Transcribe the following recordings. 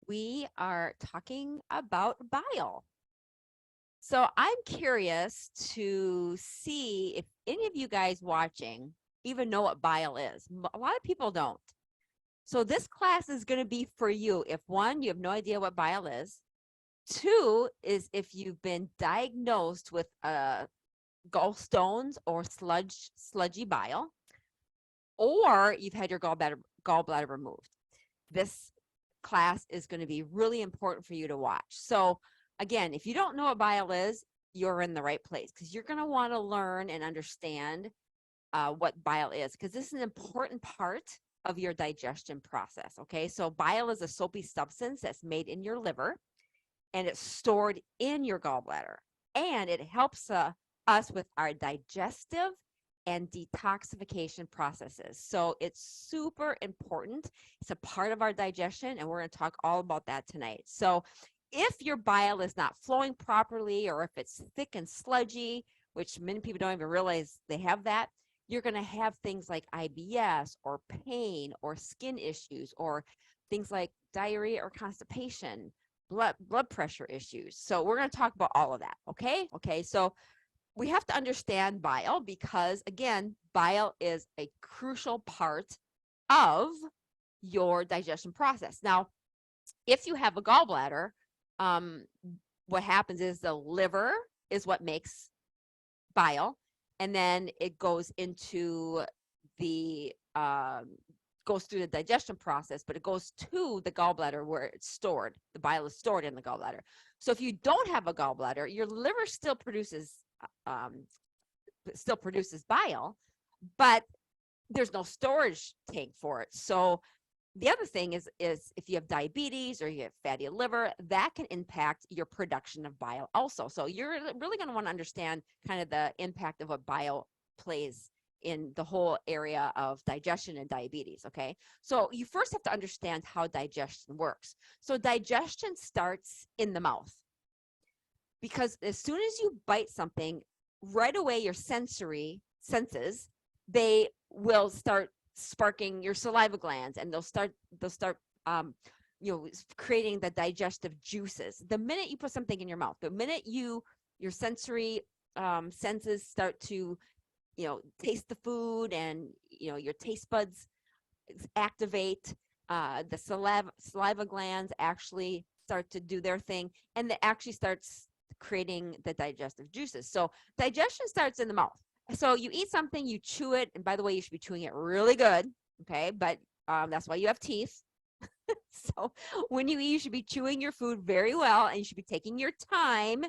we are talking about bile. So I'm curious to see if any of you guys watching even know what bile is. A lot of people don't. So this class is going to be for you. If one, you have no idea what bile is. Two is if you've been diagnosed with gallstones or sludgy bile, or you've had your gallbladder removed. This class is going to be really important for you to watch. So again, if you don't know what bile is, you're in the right place because you're going to want to learn and understand what bile is, because this is an important part of your digestion process. Okay, so bile is a soapy substance that's made in your liver and it's stored in your gallbladder, and it helps us with our digestive and detoxification processes. So it's super important. It's a part of our digestion, and we're going to talk all about that tonight. So if your bile is not flowing properly, or if it's thick and sludgy, which many people don't even realize they have that, you're going to have things like IBS or pain or skin issues or things like diarrhea or constipation, blood pressure issues. So we're going to talk about all of that. Okay, so we have to understand bile because, again, bile is a crucial part of your digestion process. Now, if you have a gallbladder, what happens is the liver is what makes bile, and then it goes into the goes through the digestion process, but it goes to the gallbladder where it's stored. The bile is stored in the gallbladder. So if you don't have a gallbladder, your liver still produces bile, but there's no storage tank for it. So the other thing is if you have diabetes or you have fatty liver, that can impact your production of bile also. So you're really going to want to understand kind of the impact of what bile plays in the whole area of digestion and diabetes. Okay, so you first have to understand how digestion works. So digestion starts in the mouth, because as soon as you bite something, right away your senses, they will start sparking your saliva glands, and they'll start creating the digestive juices. The minute you put something in your mouth, the minute your sensory senses start to taste the food, and your taste buds activate, the saliva glands actually start to do their thing, and it actually starts creating the digestive juices. So digestion starts in the mouth. So you eat something, you chew it, and by the way, you should be chewing it really good, okay? But that's why you have teeth. So when you eat, you should be chewing your food very well, and you should be taking your time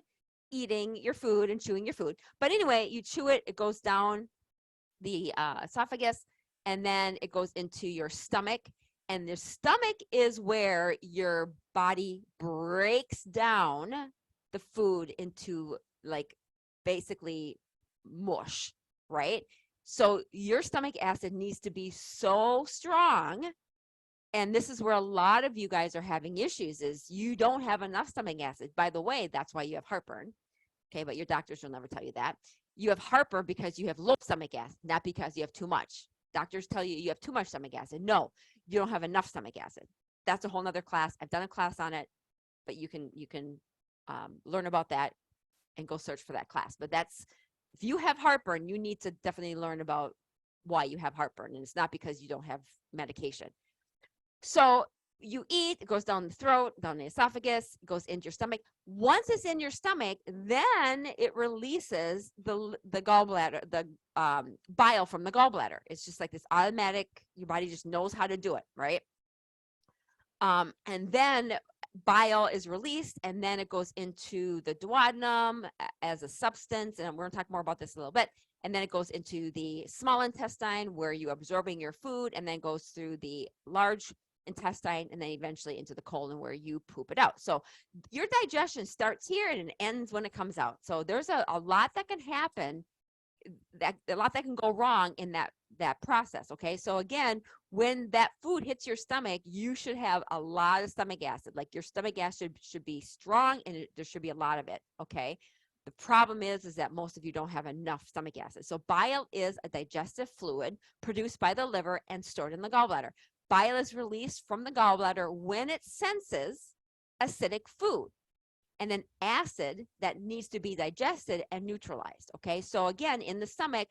eating your food and chewing your food. But anyway, you chew it, it goes down the esophagus, and then it goes into your stomach. And the stomach is where your body breaks down the food into, like, basically mush, right? So your stomach acid needs to be so strong, and this is where a lot of you guys are having issues, is you don't have enough stomach acid. By the way, that's why you have heartburn. Okay, but your doctors will never tell you that. You have heartburn because you have low stomach acid, not because you have too much. Doctors tell you you have too much stomach acid. No, you don't have enough stomach acid. That's a whole nother class. I've done a class on it, but you can learn about that and go search for that class. But that's, if you have heartburn, you need to definitely learn about why you have heartburn, and it's not because you don't have medication. So you eat, it goes down the throat, down the esophagus, it goes into your stomach. Once it's in your stomach, then it releases the gallbladder, the bile from the gallbladder. It's just like this automatic, your body just knows how to do it, right? And then bile is released, and then it goes into the duodenum as a substance, and we're going to talk more about this a little bit. And then it goes into the small intestine where you're absorbing your food, and then goes through the large intestine, and then eventually into the colon where you poop it out. So your digestion starts here and it ends when it comes out. So there's a lot that can happen, a lot that can go wrong in that process. Okay, so again, when that food hits your stomach, you should have a lot of stomach acid. Like, your stomach acid should be strong, and there should be a lot of it. Okay, the problem is that most of you don't have enough stomach acid. So bile is a digestive fluid produced by the liver and stored in the gallbladder. bile is released from the gallbladder when it senses acidic food, and then acid that needs to be digested and neutralized. Okay, so again, in the stomach,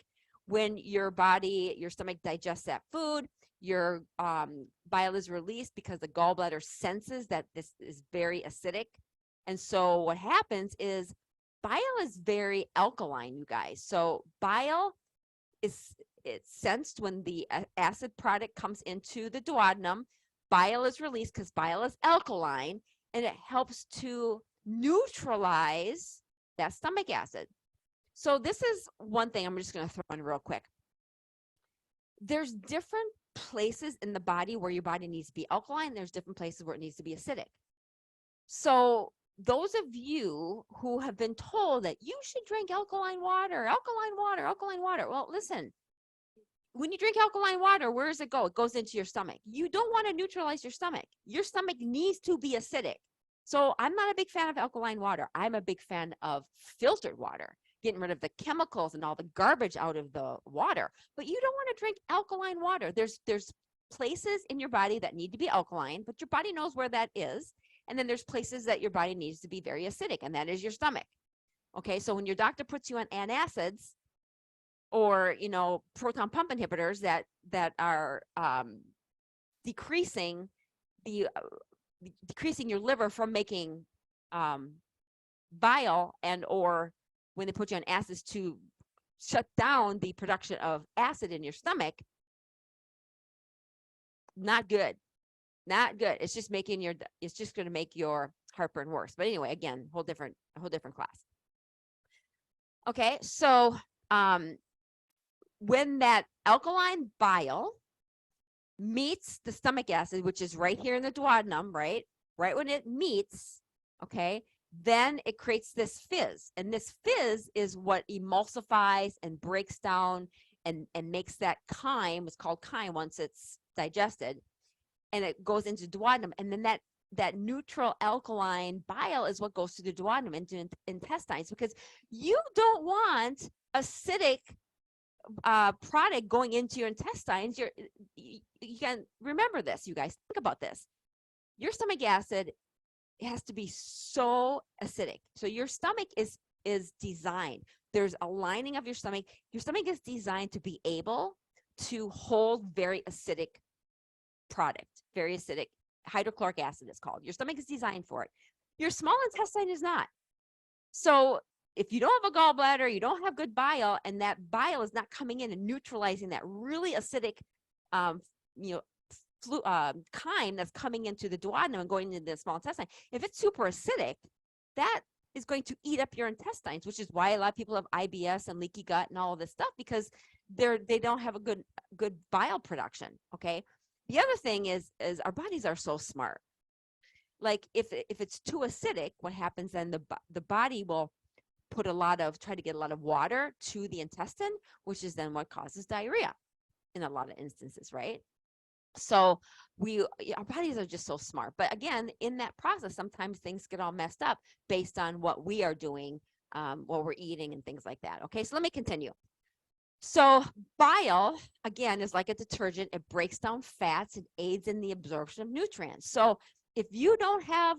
when your stomach digests that food, your bile is released because the gallbladder senses that this is very acidic. And so what happens is bile is very alkaline, you guys. So bile it's sensed when the acid product comes into the duodenum. Bile is released because bile is alkaline, and it helps to neutralize that stomach acid. So this is one thing I'm just going to throw in real quick. There's different places in the body where your body needs to be alkaline. There's different places where it needs to be acidic. So those of you who have been told that you should drink alkaline water, alkaline water, alkaline water. Well, listen, when you drink alkaline water, where does it go? It goes into your stomach. You don't want to neutralize your stomach. Your stomach needs to be acidic. So I'm not a big fan of alkaline water. I'm a big fan of filtered water, getting rid of the chemicals and all the garbage out of the water. But you don't want to drink alkaline water. There's places in your body that need to be alkaline, but your body knows where that is. And then there's places that your body needs to be very acidic, and that is your stomach. Okay, so when your doctor puts you on antacids or, proton pump inhibitors that are decreasing your liver from making bile, and or when they put you on acids to shut down the production of acid in your stomach, not good. Not good. It's just going to make your heartburn worse. But anyway, again, whole different class. Okay, so when that alkaline bile meets the stomach acid, which is right here in the duodenum, right when it meets, okay, then it creates this fizz. And this fizz is what emulsifies and breaks down and makes that chyme. It's called chyme once it's digested. And it goes into duodenum, and then that neutral alkaline bile is what goes to the duodenum into intestines, because you don't want acidic product going into your intestines. You can remember this, you guys. Think about this. Your stomach acid has to be so acidic. So your stomach is designed. There's a lining of your stomach. Your stomach is designed to be able to hold very acidic product, very acidic. Hydrochloric acid is called. Your stomach is designed for it. Your small intestine is not. So if you don't have a gallbladder, you don't have good bile, and that bile is not coming in and neutralizing that really acidic chyme that's coming into the duodenum and going into the small intestine. If it's super acidic, that is going to eat up your intestines, which is why a lot of people have IBS and leaky gut and all of this stuff, because they don't have a good bile production. Okay. The other thing is our bodies are so smart. Like if it's too acidic, what happens then? The body will try to get a lot of water to the intestine, which is then what causes diarrhea in a lot of instances, right? So our bodies are just so smart. But again, in that process, sometimes things get all messed up based on what we are doing, what we're eating and things like that. Okay, so let me continue. So bile, again, is like a detergent. It breaks down fats. It aids in the absorption of nutrients. So if you don't have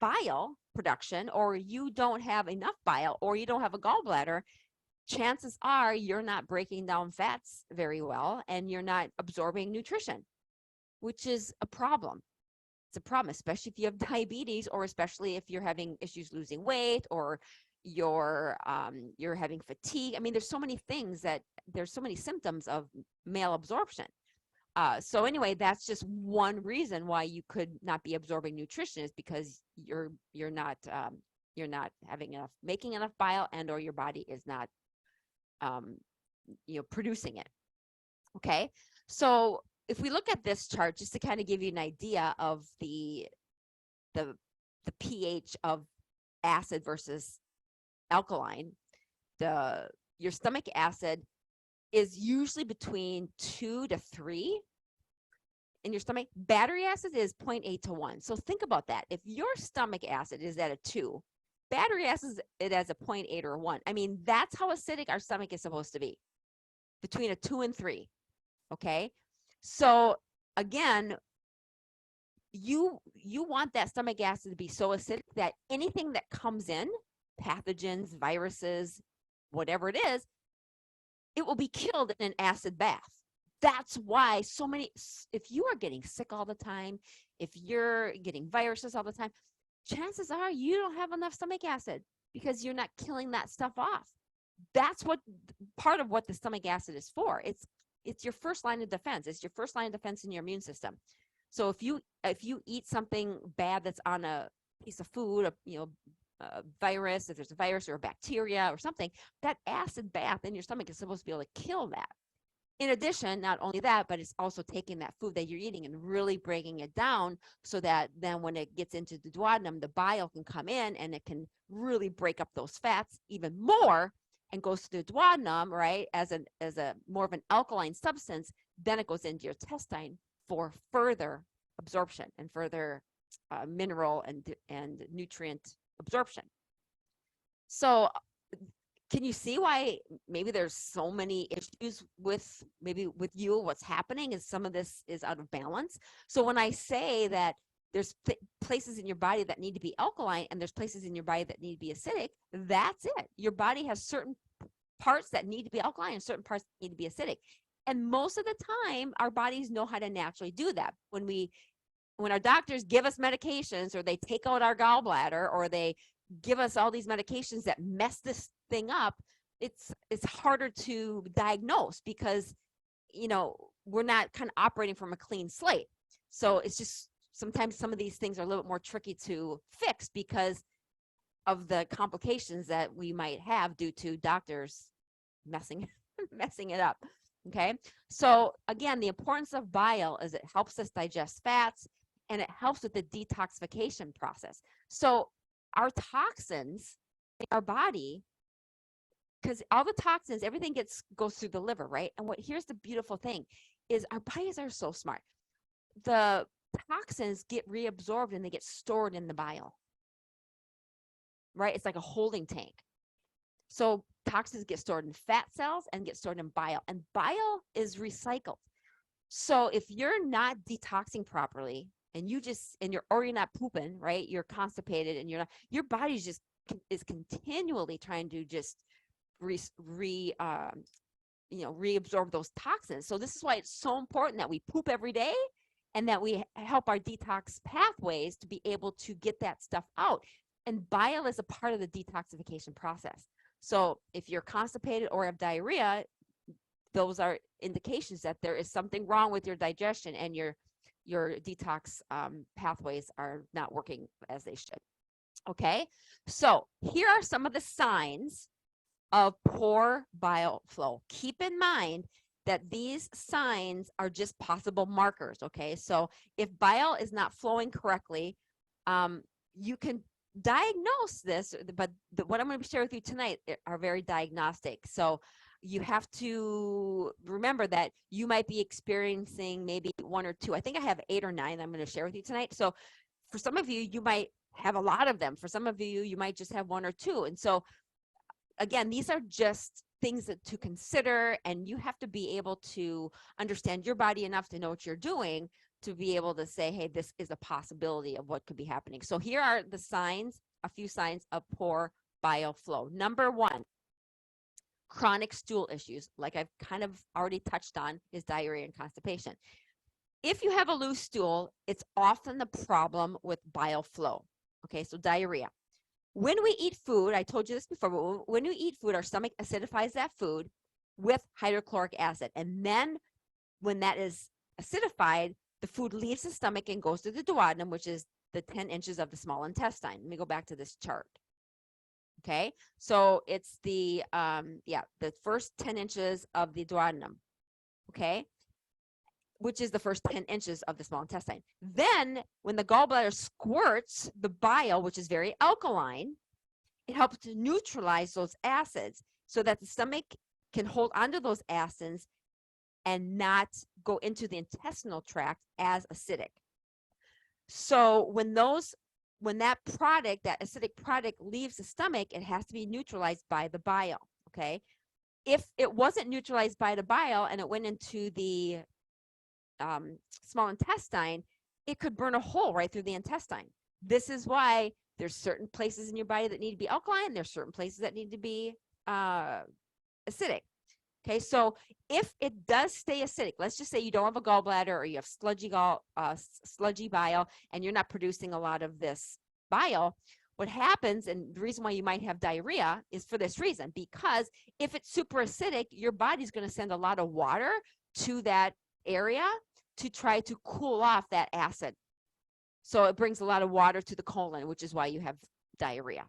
bile production, or you don't have enough bile, or you don't have a gallbladder, chances are you're not breaking down fats very well, and you're not absorbing nutrition, which is a problem. It's a problem, especially if you have diabetes, or especially if you're having issues losing weight, or you're having fatigue. I mean, there's so many symptoms of malabsorption. So anyway, that's just one reason why you could not be absorbing nutrition, is because you're not making enough bile, and or your body is not producing it. Okay, so if we look at this chart, just to kind of give you an idea of the pH of acid versus alkaline, your stomach acid is usually between 2 to 3 in your stomach. Battery acid is 0.8 to 1. So think about that. If your stomach acid is at a 2, battery acid is at a 0.8 or 1. I mean, that's how acidic our stomach is supposed to be, between a 2 and 3. Okay, so again, you want that stomach acid to be so acidic that anything that comes in, pathogens, viruses, whatever it is, it will be killed in an acid bath. That's why so many, if you are getting sick all the time, if you're getting viruses all the time, chances are you don't have enough stomach acid because you're not killing that stuff off. That's what part of what the stomach acid is for. It's your first line of defense. It's your first line of defense in your immune system. So if you eat something bad that's on a piece of food, a virus, if there's a virus or a bacteria or something, that acid bath in your stomach is supposed to be able to kill that. In addition, not only that, but it's also taking that food that you're eating and really breaking it down so that then when it gets into the duodenum, the bile can come in and it can really break up those fats even more and goes to the duodenum, right, as a more of an alkaline substance. Then it goes into your intestine for further absorption and further mineral and nutrient absorption. So can you see why maybe there's so many issues with you? What's happening is some of this is out of balance. So when I say that there's places in your body that need to be alkaline and there's places in your body that need to be acidic, that's it. Your body has certain parts that need to be alkaline and certain parts that need to be acidic. And most of the time, our bodies know how to naturally do that. When our doctors give us medications or they take out our gallbladder or they give us all these medications that mess this thing up, it's harder to diagnose because, we're not kind of operating from a clean slate. So it's just sometimes some of these things are a little bit more tricky to fix because of the complications that we might have due to doctors messing it up. Okay. So again, the importance of bile is it helps us digest fats and it helps with the detoxification process. So our toxins in our body, because all the toxins, everything goes through the liver, right? And here's the beautiful thing is our bodies are so smart. The toxins get reabsorbed and they get stored in the bile, right? It's like a holding tank. So toxins get stored in fat cells and get stored in bile, and bile is recycled. So if you're not detoxing properly and you're not pooping, right? You're constipated and your body is continually trying to just reabsorb those toxins. So this is why it's so important that we poop every day and that we help our detox pathways to be able to get that stuff out. And bile is a part of the detoxification process. So if you're constipated or have diarrhea, those are indications that there is something wrong with your digestion and your detox pathways are not working as they should. Okay, so here are some of the signs of poor bile flow. Keep in mind that these signs are just possible markers. Okay, so if bile is not flowing correctly, you can diagnose this, but what I'm going to share with you tonight are very diagnostic. So you have to remember that you might be experiencing maybe 1 or 2. I think I have 8 or 9 I'm going to share with you tonight. So for some of you, you might have a lot of them. For some of you, you might just have 1 or 2. And so again, these are just things to consider, and you have to be able to understand your body enough to know what you're doing to be able to say, hey, this is a possibility of what could be happening. So here are the signs, a few signs of poor bile flow. Number 1, chronic stool issues, like I've kind of already touched on, is diarrhea and constipation. If you have a loose stool, it's often the problem with bile flow. Okay, so diarrhea. When we eat food, I told you this before, but when we eat food, our stomach acidifies that food with hydrochloric acid. And then when that is acidified, the food leaves the stomach and goes to the duodenum, which is the 10 inches of the small intestine. Let me go back to this chart. Okay, so it's the first 10 inches of the duodenum, okay, which is the first 10 inches of the small intestine. Then when the gallbladder squirts the bile, which is very alkaline, it helps to neutralize those acids so that the stomach can hold onto those acids and not go into the intestinal tract as acidic. So when that acidic product leaves the stomach, it has to be neutralized by the bile, okay? If it wasn't neutralized by the bile and it went into the small intestine, it could burn a hole right through the intestine. This is why there's certain places in your body that need to be alkaline. There's certain places that need to be acidic. Okay, so if it does stay acidic, let's just say you don't have a gallbladder or you have sludgy bile and you're not producing a lot of this bile, what happens, and the reason why you might have diarrhea is for this reason, because if it's super acidic, your body's going to send a lot of water to that area to try to cool off that acid. So it brings a lot of water to the colon, which is why you have diarrhea.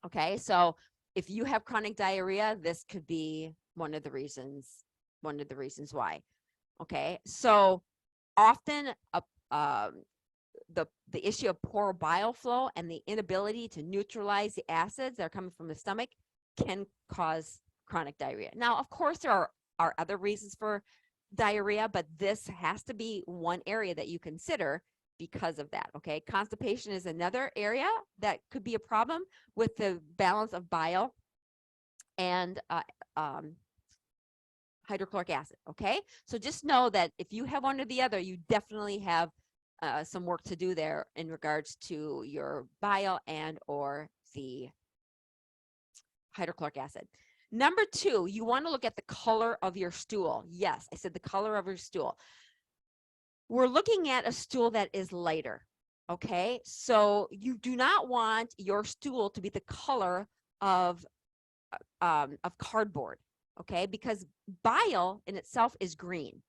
Okay, so if you have chronic diarrhea, this could be one of the reasons why. Okay, so often the issue of poor bile flow and the inability to neutralize the acids that are coming from the stomach can cause chronic diarrhea. Now, of course, there are other reasons for diarrhea, but this has to be one area that you consider because of that. Okay, constipation is another area that could be a problem with the balance of bile and hydrochloric acid. Okay, so just know that if you have one or the other, you definitely have some work to do there in regards to your bile and or the hydrochloric acid. Number 2, you want to look at the color of your stool. Yes, I said the color of your stool. We're looking at a stool that is lighter. Okay, so you do not want your stool to be the color of cardboard. Okay, because bile in itself is green.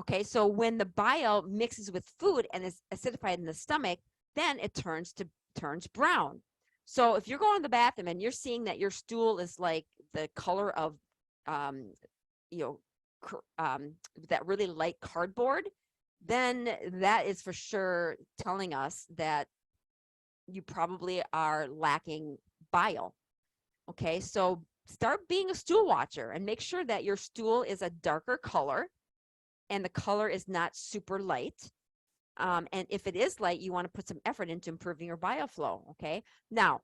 Okay, so when the bile mixes with food and is acidified in the stomach, then it turns brown. So if you're going to the bathroom and you're seeing that your stool is like the color of, that really light cardboard, then that is for sure telling us that you probably are lacking bile. Okay, so start being a stool watcher and make sure that your stool is a darker color and the color is not super light. And if it is light, you want to put some effort into improving your bile flow. Okay, now,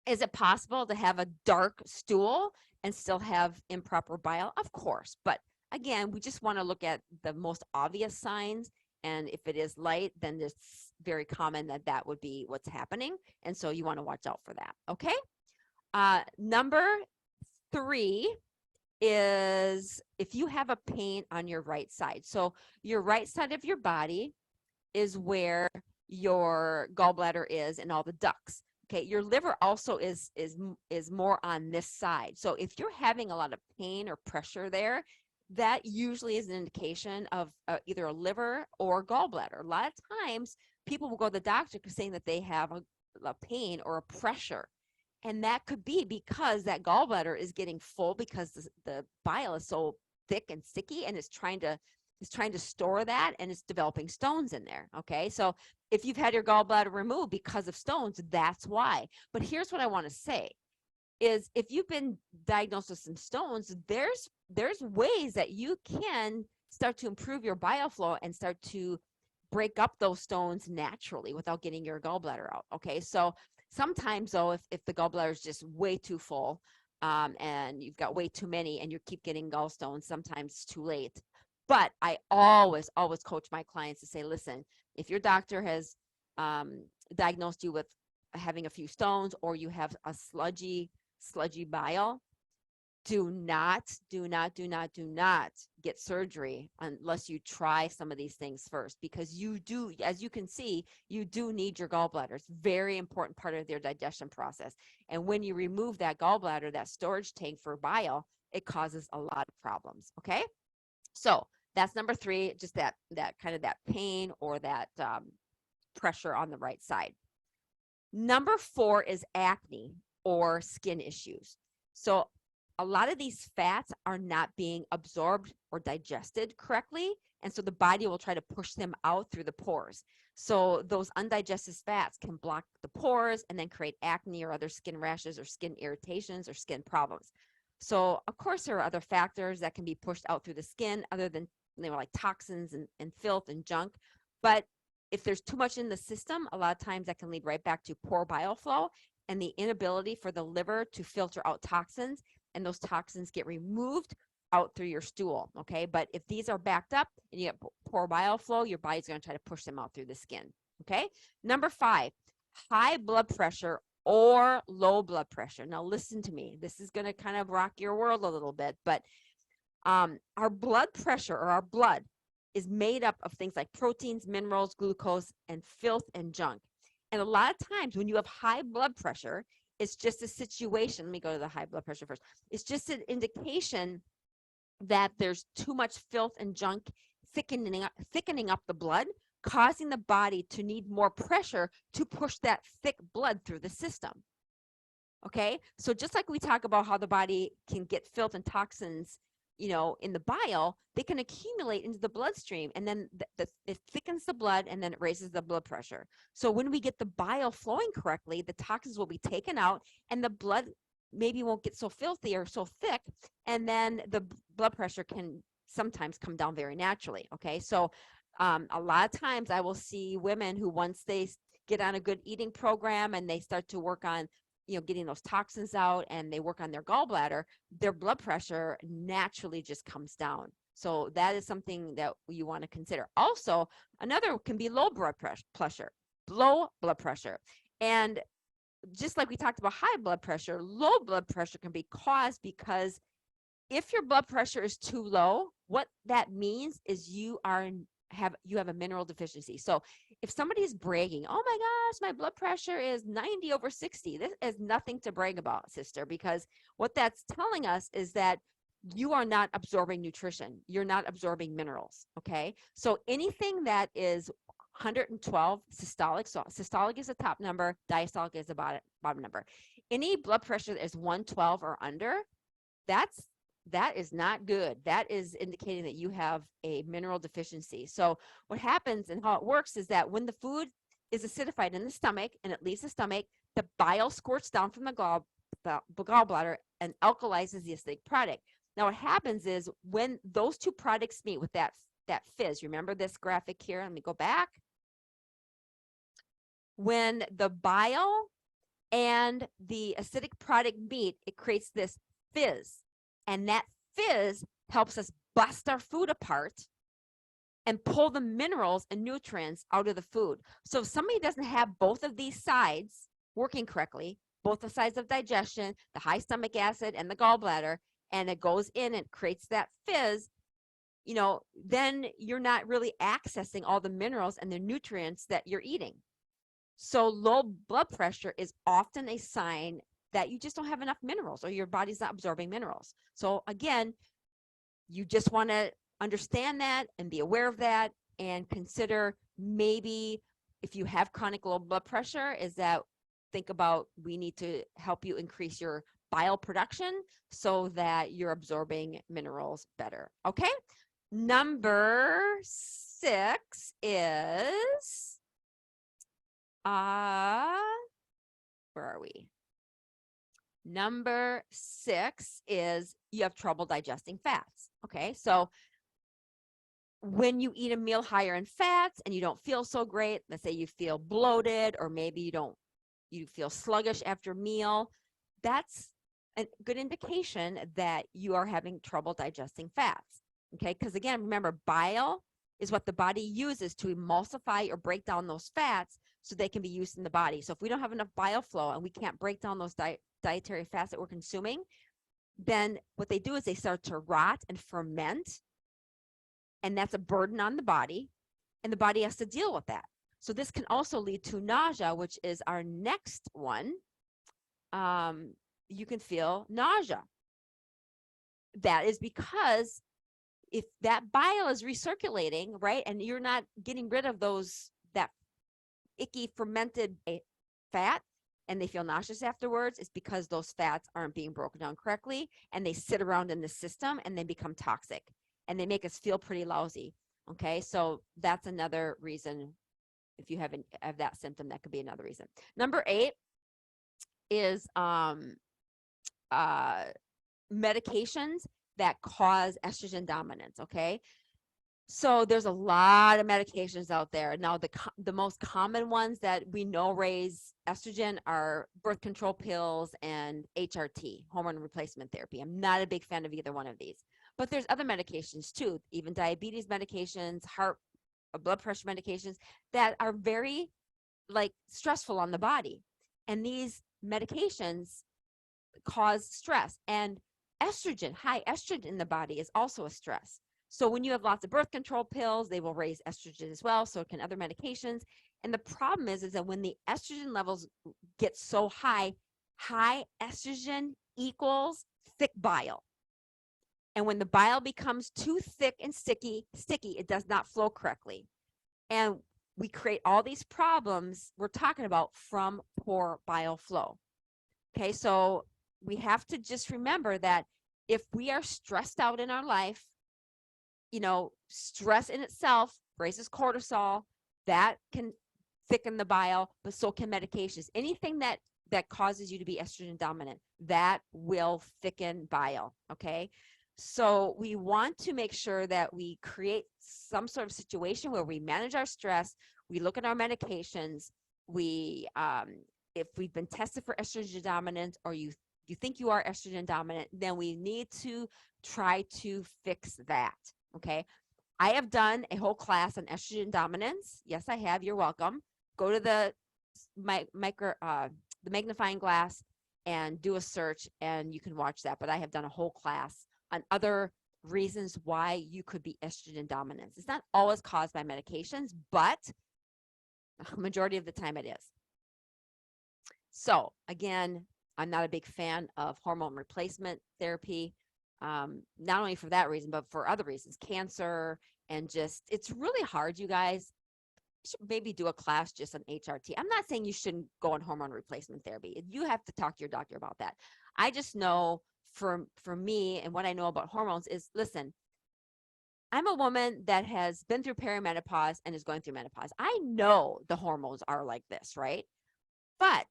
is it possible to have a dark stool and still have improper bile? Of course, but again, we just want to look at the most obvious signs, and if it is light, then it's very common that that would be what's happening, and so you want to watch out for that. Okay, number 3 is if you have a pain on your right side. So your right side of your body is where your gallbladder is and all the ducts. Okay, your liver also is more on this side. So if you're having a lot of pain or pressure there, that usually is an indication of either a liver or gallbladder. A lot of times people will go to the doctor saying that they have a pain or a pressure. And that could be because that gallbladder is getting full because the bile is so thick and sticky, and it's trying to store that, and it's developing stones in there. Okay, so if you've had your gallbladder removed because of stones, that's why. But here's what I want to say is if you've been diagnosed with some stones, there's ways that you can start to improve your bile flow and start to break up those stones naturally without getting your gallbladder out. Okay, so sometimes though, if the gallbladder is just way too full and you've got way too many and you keep getting gallstones, sometimes it's too late. But I always coach my clients to say, listen, if your doctor has diagnosed you with having a few stones or you have a sludgy bile, do not get surgery unless you try some of these things first, because you do, as you can see, you do need your gallbladder. It's a very important part of their digestion process. And when you remove that gallbladder, that storage tank for bile, it causes a lot of problems. Okay, so that's number 3, just that kind of that pain or that pressure on the right side. Number 4 is acne or skin issues. So a lot of these fats are not being absorbed or digested correctly, and so the body will try to push them out through the pores. So those undigested fats can block the pores and then create acne or other skin rashes or skin irritations or skin problems. So of course there are other factors that can be pushed out through the skin other than like toxins and filth and junk. But if there's too much in the system, a lot of times that can lead right back to poor bile flow and the inability for the liver to filter out toxins, and those toxins get removed out through your stool, okay? But if these are backed up and you get poor bile flow, your body's going to try to push them out through the skin, okay? Number 5, high blood pressure or low blood pressure. Now listen to me. This is going to kind of rock your world a little bit, but our blood pressure, or our blood, is made up of things like proteins, minerals, glucose, and filth and junk. And a lot of times when you have high blood pressure, it's just a situation. Let me go to the high blood pressure first. It's just an indication that there's too much filth and junk thickening up the blood, causing the body to need more pressure to push that thick blood through the system. Okay, so just like we talk about how the body can get filth and toxins, you know, in the bile, they can accumulate into the bloodstream, and then it thickens the blood, and then it raises the blood pressure. So when we get the bile flowing correctly, the toxins will be taken out, and the blood maybe won't get so filthy or so thick, and then the blood pressure can sometimes come down very naturally. Okay, so a lot of times I will see women who, once they get on a good eating program and they start to work on, you know, getting those toxins out, and they work on their gallbladder, their blood pressure naturally just comes down. So that is something that you want to consider. Also, another can be low blood pressure. And just like we talked about high blood pressure, low blood pressure can be caused because if your blood pressure is too low, what that means is you have a mineral deficiency. So if somebody is bragging, oh my gosh, my blood pressure is 90/60, this is nothing to brag about, sister, because what that's telling us is that you are not absorbing nutrition. You're not absorbing minerals, okay? So anything that is 112 systolic, so systolic is the top number, diastolic is the bottom number. Any blood pressure that is 112 or under, that is not good. That is indicating that you have a mineral deficiency. So what happens and how it works is that when the food is acidified in the stomach and it leaves the stomach, the bile squirts down from the gallbladder and alkalizes the acidic product. Now what happens is when those two products meet with that fizz, remember this graphic here? Let me go back. When the bile and the acidic product meet, it creates this fizz. And that fizz helps us bust our food apart and pull the minerals and nutrients out of the food. So if somebody doesn't have both of these sides working correctly, both the sides of digestion, the high stomach acid and the gallbladder, and it goes in and creates that fizz, you know, then you're not really accessing all the minerals and the nutrients that you're eating. So low blood pressure is often a sign that you just don't have enough minerals, or your body's not absorbing minerals. So again, you just want to understand that and be aware of that, and consider maybe if you have chronic low blood pressure, is that think about, we need to help you increase your bile production so that you're absorbing minerals better. Okay. Number 6 is, where are we? Number 6 is you have trouble digesting fats. Okay, so when you eat a meal higher in fats and you don't feel so great, let's say you feel bloated, or maybe you feel sluggish after a meal, that's a good indication that you are having trouble digesting fats. Okay, because again, remember, bile is what the body uses to emulsify or break down those fats so they can be used in the body. So if we don't have enough bile flow and we can't break down those dietary fats that we're consuming, then what they do is they start to rot and ferment, and that's a burden on the body, and the body has to deal with that. So this can also lead to nausea, which is our next one. You can feel nausea. That is because if that bile is recirculating, right, and you're not getting rid of that icky fermented fat, and they feel nauseous afterwards, it's because those fats aren't being broken down correctly, and they sit around in the system and they become toxic, and they make us feel pretty lousy. Okay, so that's another reason. If you have that symptom, that could be another reason. Number 8 is medications that cause estrogen dominance. Okay, so there's a lot of medications out there. Now, the most common ones that we know raise estrogen are birth control pills and HRT, hormone replacement therapy. I'm not a big fan of either one of these. But there's other medications too, even diabetes medications, heart, blood pressure medications that are very like stressful on the body. And these medications cause stress. And estrogen, high estrogen in the body is also a stress. So when you have lots of birth control pills, they will raise estrogen as well. So can other medications. And the problem is that when the estrogen levels get so high, high estrogen equals thick bile. And when the bile becomes too thick and sticky, it does not flow correctly. And we create all these problems we're talking about from poor bile flow. Okay, so we have to just remember that if we are stressed out in our life, stress in itself raises cortisol, that can thicken the bile, but so can medications. Anything that causes you to be estrogen dominant, that will thicken bile, okay? So we want to make sure that we create some sort of situation where we manage our stress, we look at our medications, we if we've been tested for estrogen dominant, or you think you are estrogen dominant, then we need to try to fix that, okay? I have done a whole class on estrogen dominance. Yes, I have. You're welcome. Go to the magnifying glass and do a search, and you can watch that. But I have done a whole class on other reasons why you could be estrogen dominant. It's not always caused by medications, but the majority of the time it is. So again, I'm not a big fan of hormone replacement therapy, not only for that reason, but for other reasons, cancer, and just, it's really hard, you guys. You should maybe do a class just on HRT. I'm not saying you shouldn't go on hormone replacement therapy. You have to talk to your doctor about that. I just know for me, and what I know about hormones is, listen, I'm a woman that has been through perimenopause and is going through menopause. I know the hormones are like this, right? But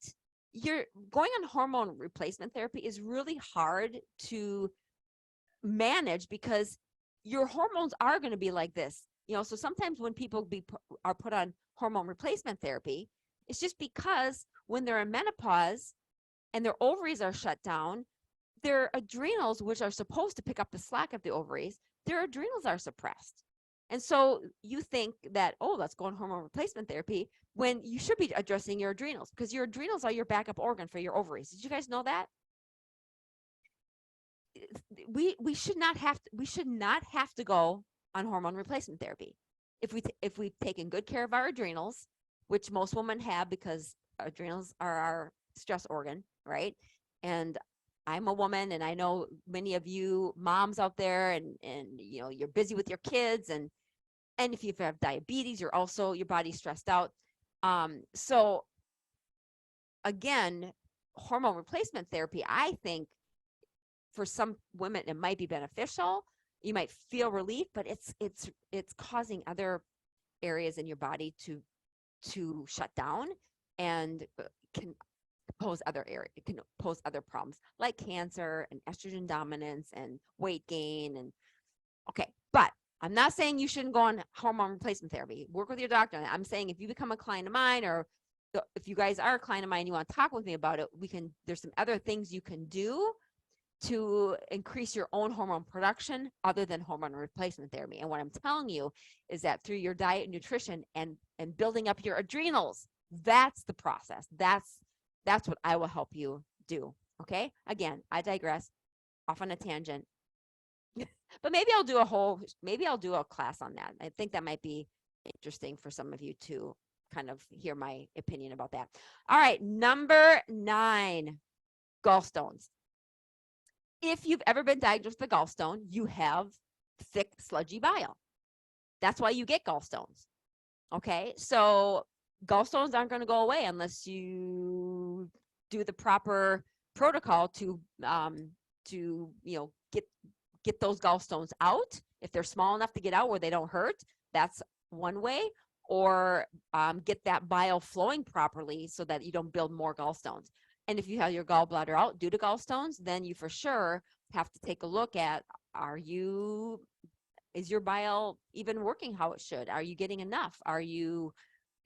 you're going on hormone replacement therapy is really hard to manage because your hormones are going to be like this. So sometimes when people are put on hormone replacement therapy, it's just because when they're in menopause and their ovaries are shut down, their adrenals, which are supposed to pick up the slack of the ovaries, their adrenals are suppressed. And so you think that, oh, let's go on hormone replacement therapy, when you should be addressing your adrenals, because your adrenals are your backup organ for your ovaries. Did you guys know that? We should not have to go on hormone replacement therapy if we've taken good care of our adrenals, which most women have, because adrenals are our stress organ, right? And I'm a woman, and I know many of you moms out there, and you're busy with your kids, and if you have diabetes, your body's stressed out. So again, hormone replacement therapy, I think for some women it might be beneficial. You might feel relief, but it's causing other areas in your body to shut down, and can pose other problems like cancer and estrogen dominance and weight gain. And okay, but I'm not saying you shouldn't go on hormone replacement therapy. Work with your doctor. I'm saying if you become a client of mine, or if you guys are a client of mine, you want to talk with me about it, there's some other things you can do to increase your own hormone production other than hormone replacement therapy. And what I'm telling you is that through your diet and nutrition and building up your adrenals, that's the process. That's what I will help you do. Okay. Again, I digress, off on a tangent, but maybe I'll do a class on that. I think that might be interesting for some of you to kind of hear my opinion about that. All right. Number 9, gallstones. If you've ever been diagnosed with a gallstone, you have thick, sludgy bile. That's why you get gallstones. Okay. So gallstones aren't going to go away unless you do the proper protocol to get those gallstones out. If they're small enough to get out where they don't hurt, that's one way. Or get that bile flowing properly so that you don't build more gallstones. And if you have your gallbladder out due to gallstones, then you for sure have to take a look at, is your bile even working how it should? Are you getting enough?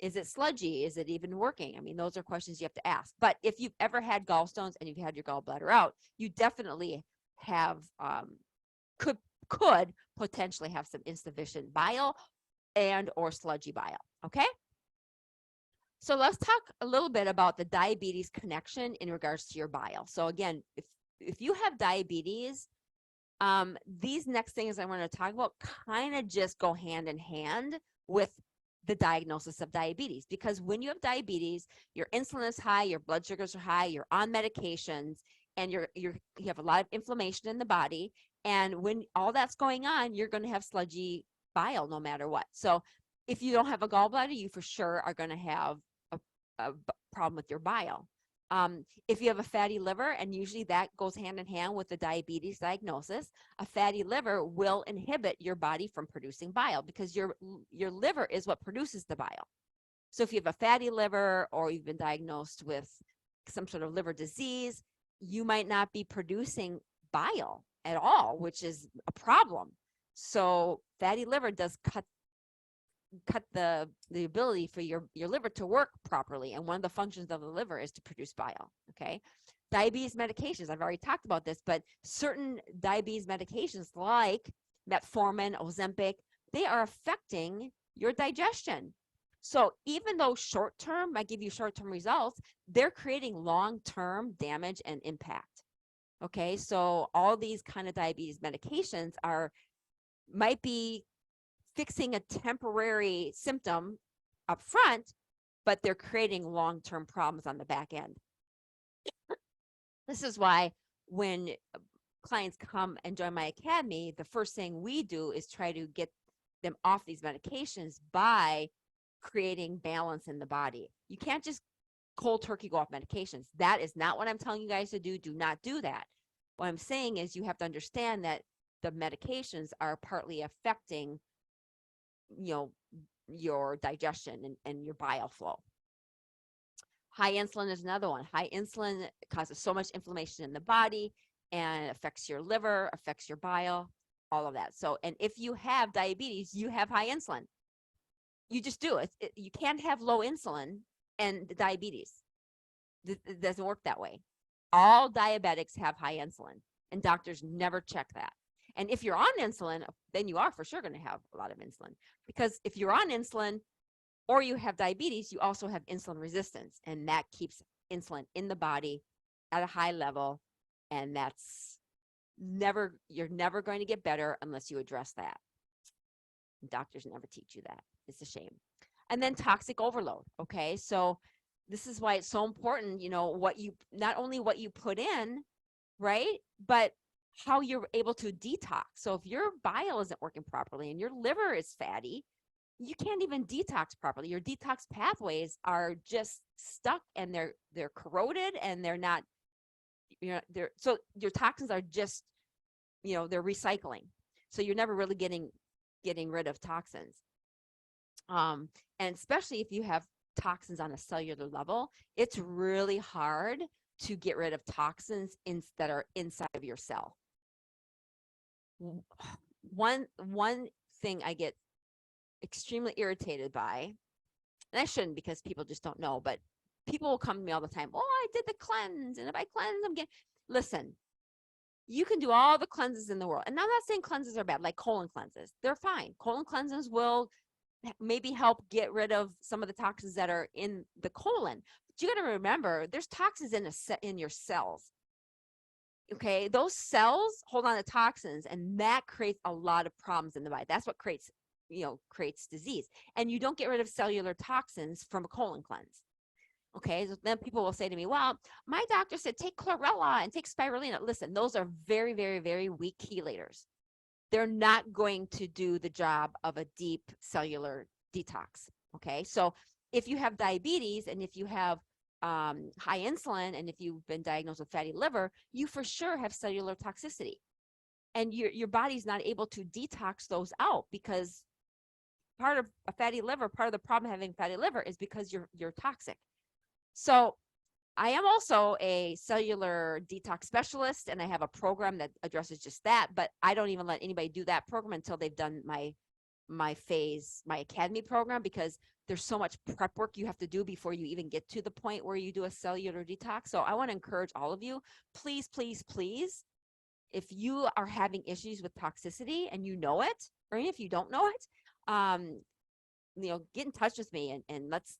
Is it sludgy? Is it even working? I mean, those are questions you have to ask. But if you've ever had gallstones and you've had your gallbladder out, you definitely have, could could potentially have some insufficient bile and or sludgy bile. Okay. So let's talk a little bit about the diabetes connection in regards to your bile. So again, if you have diabetes, these next things I want to talk about kind of just go hand in hand with the diagnosis of diabetes, because when you have diabetes, your insulin is high, your blood sugars are high, you're on medications, and you have a lot of inflammation in the body. And when all that's going on, you're going to have sludgy bile no matter what. So if you don't have a gallbladder, you for sure are going to have a problem with your bile. If you have a fatty liver, and usually that goes hand in hand with the diabetes diagnosis, a fatty liver will inhibit your body from producing bile, because your liver is what produces the bile. So if you have a fatty liver, or you've been diagnosed with some sort of liver disease, you might not be producing bile at all, which is a problem. So fatty liver does cut the ability for your liver to work properly. And one of the functions of the liver is to produce bile. Okay. Diabetes medications, I've already talked about this, but certain diabetes medications like metformin, Ozempic, they are affecting your digestion. So even though short-term might give you short-term results, they're creating long-term damage and impact. Okay. So all these kind of diabetes medications might be fixing a temporary symptom up front, but they're creating long-term problems on the back end. This is why when clients come and join my academy, the first thing we do is try to get them off these medications by creating balance in the body. You can't just cold turkey go off medications. That is not what I'm telling you guys to do. Do not do that. What I'm saying is you have to understand that the medications are partly affecting your digestion and your bile flow. High insulin is another one. High insulin causes so much inflammation in the body and affects your liver, affects your bile, all of that. So, and if you have diabetes, you have high insulin. You just do it. You can't have low insulin and diabetes. It doesn't work that way. All diabetics have high insulin, and doctors never check that. And if you're on insulin, then you are for sure going to have a lot of insulin, because if you're on insulin or you have diabetes, you also have insulin resistance, and that keeps insulin in the body at a high level. And you're never going to get better unless you address that. Doctors never teach you that. It's a shame. And then toxic overload. Okay. So this is why it's so important, not only what you put in, right, but how you're able to detox. So if your bile isn't working properly and your liver is fatty, you can't even detox properly. Your detox pathways are just stuck, and they're corroded, and they're not, so your toxins are just, they're recycling. So you're never really getting rid of toxins. And especially if you have toxins on a cellular level, it's really hard to get rid of toxins that are inside of your cell. One thing I get extremely irritated by, and I shouldn't, because people just don't know, but people will come to me all the time. Oh, I did the cleanse, and if I cleanse, listen, you can do all the cleanses in the world. And I'm not saying cleanses are bad, like colon cleanses. They're fine. Colon cleanses will maybe help get rid of some of the toxins that are in the colon. But you got to remember, there's toxins in your cells. Okay, those cells hold on to toxins, and that creates a lot of problems in the body. That's what creates disease. And you don't get rid of cellular toxins from a colon cleanse. Okay, so then people will say to me, well, my doctor said take chlorella and take spirulina. Listen, those are very, very, very weak chelators. They're not going to do the job of a deep cellular detox. Okay, so if you have diabetes, and if you have high insulin, and if you've been diagnosed with fatty liver, you for sure have cellular toxicity, and your body's not able to detox those out, because part of a fatty liver, part of the problem having fatty liver is because you're toxic. So I am also a cellular detox specialist, and I have a program that addresses just that, but I don't even let anybody do that program until they've done my academy program, because there's so much prep work you have to do before you even get to the point where you do a cellular detox. So I want to encourage all of you, please, please, please, if you are having issues with toxicity and you know it, or even if you don't know it, get in touch with me and let's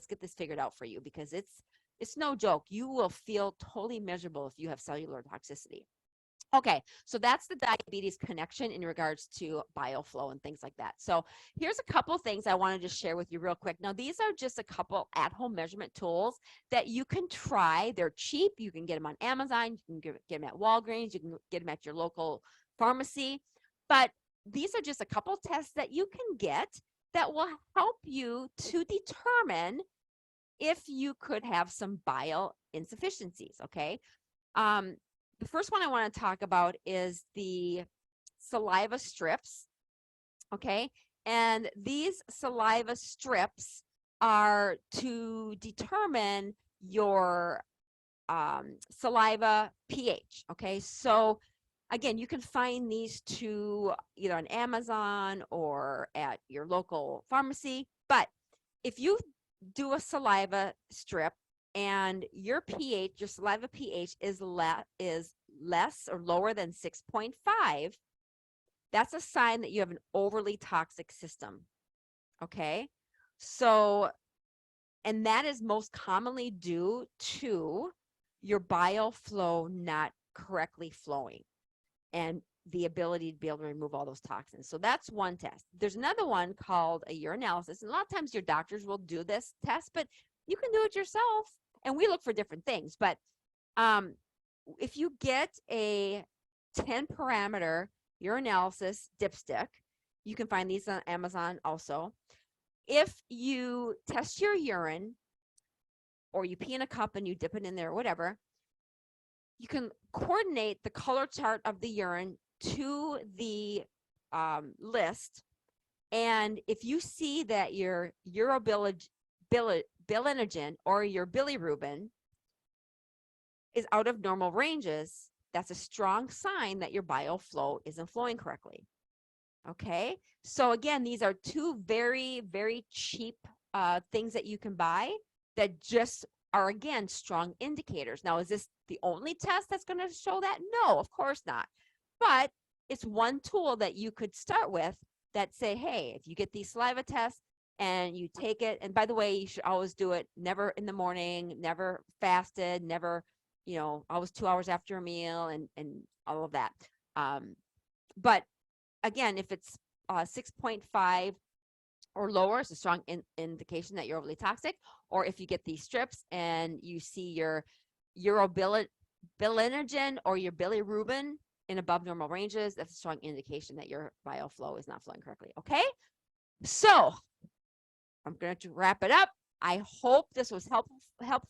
get this figured out for you, because it's no joke. You will feel totally miserable if you have cellular toxicity. Okay, so that's the diabetes connection in regards to bile flow and things like that. So here's a couple things I wanted to share with you real quick. Now, these are just a couple at-home measurement tools that you can try. They're cheap. You can get them on Amazon. You can get them at Walgreens. You can get them at your local pharmacy. But these are just a couple tests that you can get that will help you to determine if you could have some bile insufficiencies, okay? The first one I want to talk about is the saliva strips, okay? And these saliva strips are to determine your saliva pH, okay? So again, you can find these two either on Amazon or at your local pharmacy. But if you do a saliva strip and your pH, your saliva pH is less or lower than 6.5, that's a sign that you have an overly toxic system. Okay? So, and that is most commonly due to your bile flow not correctly flowing and the ability to be able to remove all those toxins. So that's one test. There's another one called a urinalysis. And a lot of times your doctors will do this test, but you can do it yourself. And we look for different things. But if you get a 10 parameter urinalysis dipstick, you can find these on Amazon also. If you test your urine or you pee in a cup and you dip it in there or whatever, you can coordinate the color chart of the urine to the list. And if you see that your urobilinogen or your bilirubin is out of normal ranges, that's a strong sign that your bile flow isn't flowing correctly. Okay, so again, these are two very, very cheap things that you can buy that just are, again, strong indicators. Now, is this the only test that's going to show that? No, of course not. But it's one tool that you could start with that say, hey, if you get these saliva tests and you take it, and by the way, you should always do it never in the morning, never fasted, never, always 2 hours after a meal and all of that. But again, if it's 6.5 or lower, it's a strong indication that you're overly toxic. Or if you get these strips and you see your urobilinogen or your bilirubin in above normal ranges, that's a strong indication that your bile flow is not flowing correctly. Okay, so I'm going to wrap it up. I hope this was helpful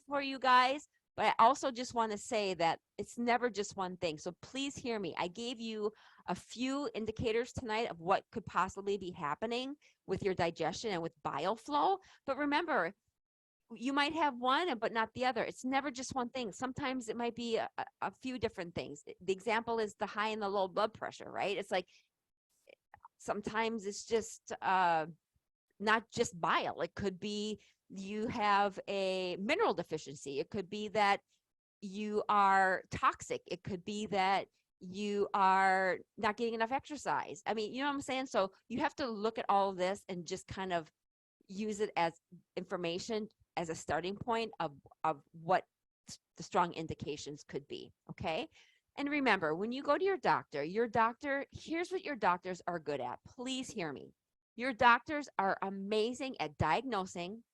for you guys. But I also just want to say that it's never just one thing. So please hear me. I gave you a few indicators tonight of what could possibly be happening with your digestion and with bile flow. But remember, you might have one, but not the other. It's never just one thing. Sometimes it might be a few different things. The example is the high and the low blood pressure, right? It's like sometimes it's just not just bile. It could be you have a mineral deficiency. It could be that you are toxic. It could be that you are not getting enough exercise. I mean, you know what I'm saying? So you have to look at all of this and just kind of use it as information, as a starting point of what the strong indications could be. Okay. And remember, when you go to your doctor, here's what your doctors are good at. Please hear me. Your doctors are amazing at diagnosing,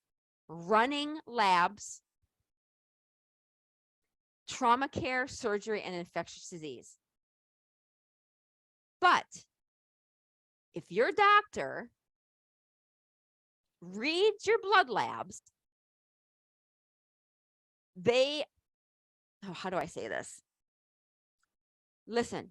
running labs, trauma care, surgery, and infectious disease. But if your doctor reads your blood labs, how do I say this? Listen,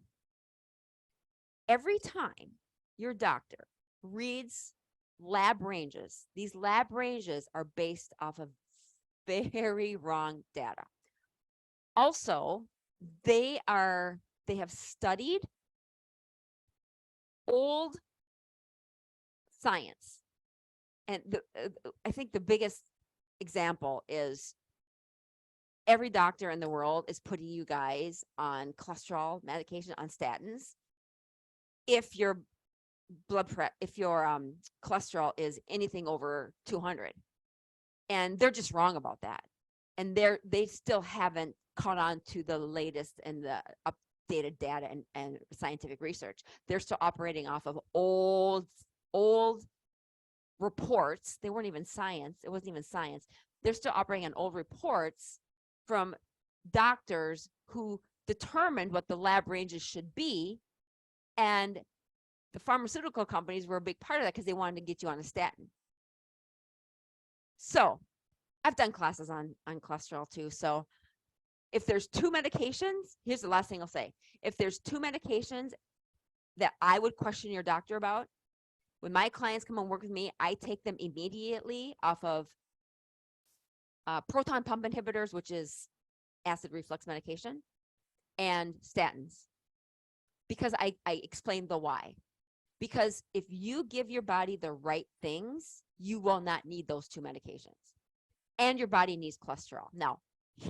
every time your doctor reads lab ranges, these lab ranges are based off of very wrong data. Also, they have studied old science. And I think the biggest example is every doctor in the world is putting you guys on cholesterol medication, on statins, if your if your cholesterol is anything over 200. And they're just wrong about that. And they still haven't caught on to the latest and the updated data and scientific research. They're still operating off of old reports. They weren't even science. It wasn't even science. They're still operating on old reports from doctors who determined what the lab ranges should be. And the pharmaceutical companies were a big part of that because they wanted to get you on a statin. So I've done classes on cholesterol too. So if there's 2 medications, here's the last thing I'll say. If there's 2 medications that I would question your doctor about, when my clients come and work with me, I take them immediately off of proton pump inhibitors, which is acid reflux medication, and statins, because I explain the why. Because if you give your body the right things, you will not need those 2 medications. And your body needs cholesterol. Now,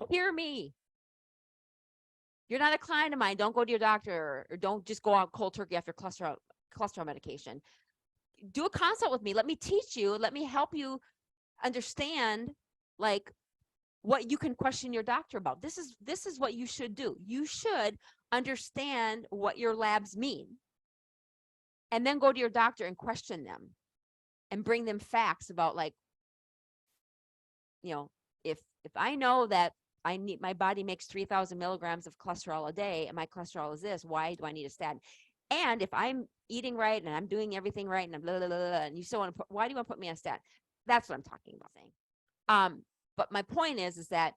hear me. You're not a client of mine. Don't go to your doctor, or don't just go out cold turkey after cholesterol medication. Do a consult with me. Let me teach you. Let me help you understand, like, what you can question your doctor about. This is what you should do. You should understand what your labs mean, and then go to your doctor and question them and bring them facts about, like, if I know that my body makes 3,000 milligrams of cholesterol a day and my cholesterol is this, why do I need a statin? And if I'm eating right and I'm doing everything right and I'm blah, blah, blah, blah, and you still want to why do you want to put me on statin? That's what I'm talking about saying. But my point is that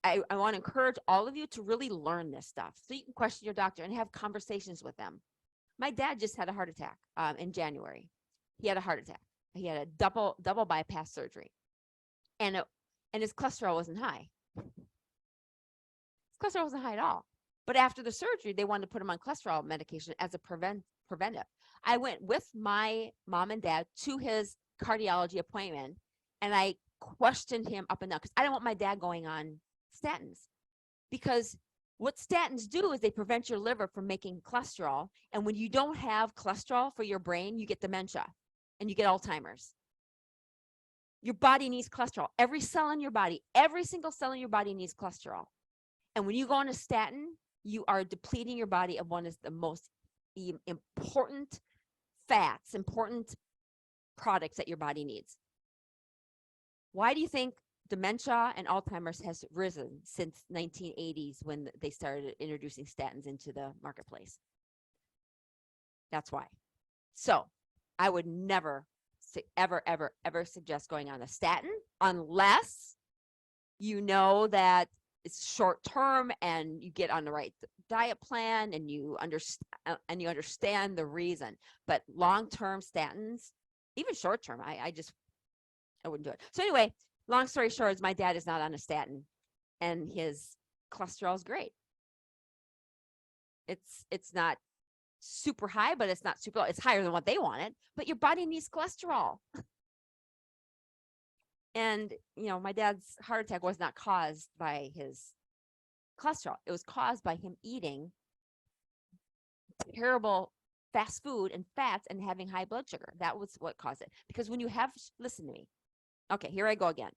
I want to encourage all of you to really learn this stuff so you can question your doctor and have conversations with them. My dad just had a heart attack in January. He had a heart attack. He had a double bypass surgery. And his cholesterol wasn't high. His cholesterol wasn't high at all. But after the surgery, they wanted to put him on cholesterol medication as a preventive. I went with my mom and dad to his cardiology appointment, and I questioned him up and down because I don't want my dad going on statins. Because what statins do is they prevent your liver from making cholesterol. And when you don't have cholesterol for your brain, you get dementia and you get Alzheimer's. Your body needs cholesterol. Every cell in your body, every single cell in your body needs cholesterol. And when you go on a statin, you are depleting your body of one of the most important fats, important products that your body needs. Why do you think dementia and Alzheimer's has risen since 1980s when they started introducing statins into the marketplace? That's why. So I would never ever suggest going on a statin unless you know that it's short term and you get on the right diet plan and you understand the reason. But long-term statins, even short-term, I wouldn't do it. So anyway, long story short is my dad is not on a statin and his cholesterol is great. It's not super high, but it's not super low. It's higher than what they wanted, but your body needs cholesterol. And, my dad's heart attack was not caused by his cholesterol. It was caused by him eating terrible fast food and fats and having high blood sugar. That was what caused it. Because when you have, listen to me. Okay, here I go again.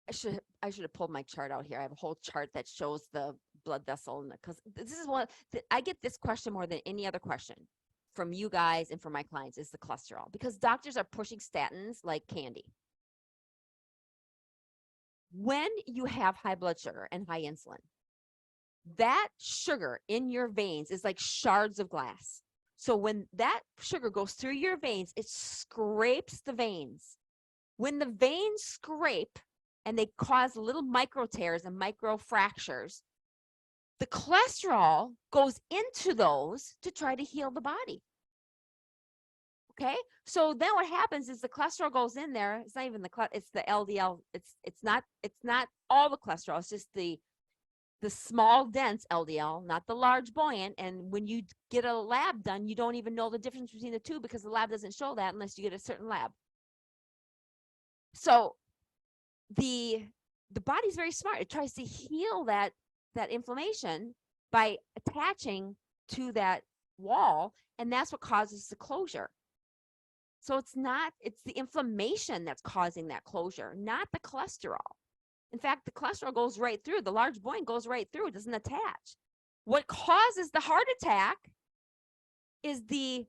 I should have pulled my chart out here. I have a whole chart that shows the blood vessel, because this is one I get this question more than any other question from you guys and from my clients is the cholesterol, because doctors are pushing statins like candy. When you have high blood sugar and high insulin, that sugar in your veins is like shards of glass. So when that sugar goes through your veins, it scrapes the veins. When the veins scrape and they cause little micro tears and micro fractures, the cholesterol goes into those to try to heal the body. Okay, so then what happens is the cholesterol goes in there. It's not even it's the LDL. It's not all the cholesterol. It's just the small dense LDL, not the large buoyant. And when you get a lab done, you don't even know the difference between the two because the lab doesn't show that unless you get a certain lab. So the body's very smart. It tries to heal that inflammation by attaching to that wall, and that's what causes the closure. So it's the inflammation that's causing that closure, not the cholesterol. In fact, the cholesterol goes right through. The large bone goes right through. It doesn't attach. What causes the heart attack is the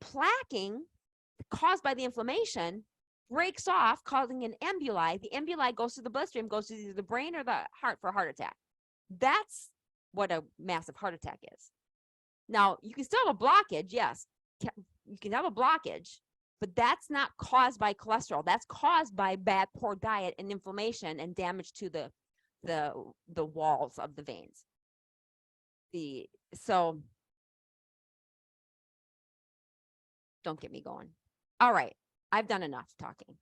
plaquing caused by the inflammation breaks off, causing an emboli. The emboli goes to the bloodstream, goes to either the brain or the heart for a heart attack. That's what a massive heart attack is. Now, you can still have a blockage, yes. You can have a blockage, but that's not caused by cholesterol. That's caused by bad, poor diet and inflammation and damage to the walls of the veins. So don't get me going. All right, I've done enough talking.